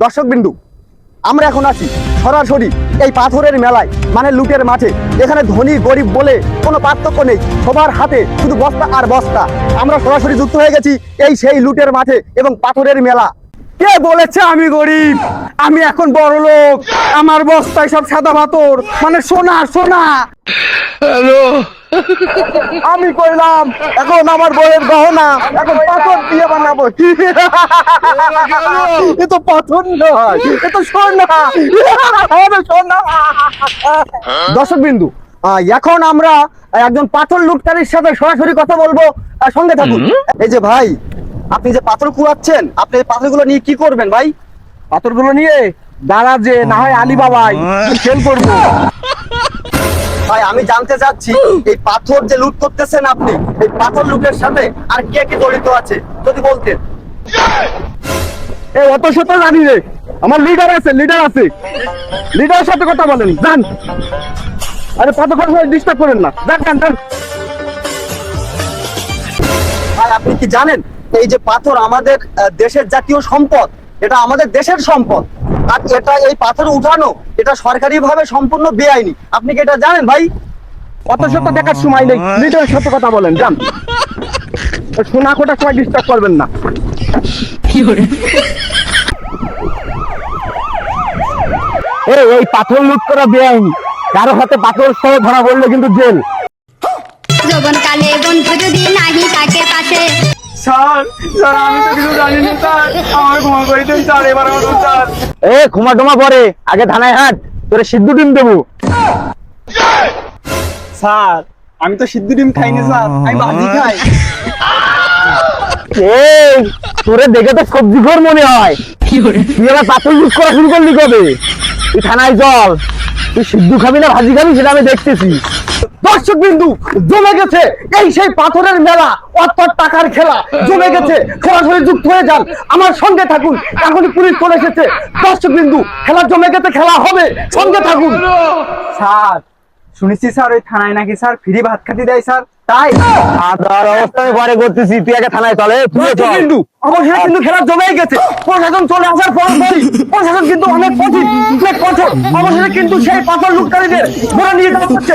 দর্শক বিন্দু, আমরা এখন আছি সরাসরি এই পাথরের মেলায়, মানে লুটের মাঠে। এখানে ধনী গরিব বলে কোনো পার্থক্য নেই, সবার হাতে শুধু বস্তা আর বস্তা। আমরা সরাসরি যুক্ত হয়ে গেছি এই সেই লুটের মাঠে এবং পাথরের মেলা। কে বলেছে আমি গরিব? আমি এখন বড় লোক। আমার বস্তায় সব সাদা পাথর, মানে সোনা সোনা। হ্যালো, আমি কইলাম এখন আমার বইয়ের গহনা এখন পাথর দিয়ে বানাবো। এ তো পাথর নয়, এ তো সোনা। সোনা। দর্শক বিন্দু, এখন আমরা একজন পাথর লুটকারীর সাথে সরাসরি কথা বলবো, সঙ্গে থাকুন। এই যে ভাই, আপনি যে পাথর কুড়াচ্ছেন, আপনি এই পাথরগুলো নিয়ে কি করবেন ভাই? পাথরগুলো নিয়ে দাঁড়াজে না হয় আলিবাবাই খেল করবো। ভাই আমি জানতে চাচ্ছি, এই পাথর যে লুট করতেছেন আপনি, এই পাথর লুটের সাথে আর কে কে জড়িত আছে যদি বলতেন। এই অত শত জানি রে, আমার লিডার আছে, লিডারের সাথে কথা বলেন, যান। আরে পাথর ডিস্টার্ব করেন না, যান। ভাই আপনি কি জানেন এই যে পাথর আমাদের দেশের জাতীয় সম্পদ, এটা আমাদের দেশের সম্পদ। আর এটা এই পাথর উঠানো এটা সরকারি ভাবে সম্পূর্ণ বেআইনি। আপনি কি এটা জানেন ভাই? অত শত দেখার সময় নেই, লিডারের সাথে কথা বলেন, যান। শোনা খোটার সময় ডিস্টার্ব করবেন না। এই পাথর লুট করা বেআইনি, কারো হাতে পাথর সহ ধরা পড়লে কিন্তু জেল। যৌবনকালে বন্ধু যদি নাহি থাকে পাশে। স্যার আমি তো কিছু জানি না স্যার, আমার ক্ষমা করে দিন স্যার, এবার আমার স্যার। ক্ষমা টমা পরে, আগে থানায় হাট, তোরে সিদ্ধ ডিম দেবো। স্যার আমি তো সিদ্ধ ডিম খাই না স্যার, আমি ভাজি খাই। তোরে দেখে তো সবজি ঘর মনে হয়, তুই আবার পাথর লুট করা শুরু করলি কবে? তুই থানায় চল, তুই সিদ্ধ খাবি না ভাজি খাবি সেটা আমি দেখতেছি। দর্শক বিন্দু, জমে গেছে এই সেই পাথরের মেলা, অর্থাৎ টাকার খেলা জমে গেছে। সরাসরি যুক্ত হয়ে যান, আমার সঙ্গে থাকুন, এখনই পুলিশ চলে এসেছে। দর্শক বিন্দু, খেলা জমে গেছে, খেলা হবে, সঙ্গে থাকুন। স্যার শুনেছি স্যার ওই থানায় নাকি স্যার ফ্রি ভাত খাতি দেয় স্যার, তাই খাওয়ার অবস্থা আমি ঘরে করতেছি, তুই আগে থানায় চলে। কিন্তু অবশ্যই কিন্তু খেলা জমেই গেছে। প্রশাসন চলে আসার পর প্রশাসন কিন্তু অনেক কঠিন, অবশ্যই কিন্তু সেই পাথর লুটকারীদের ধরে নিয়ে যাওয়া হচ্ছে।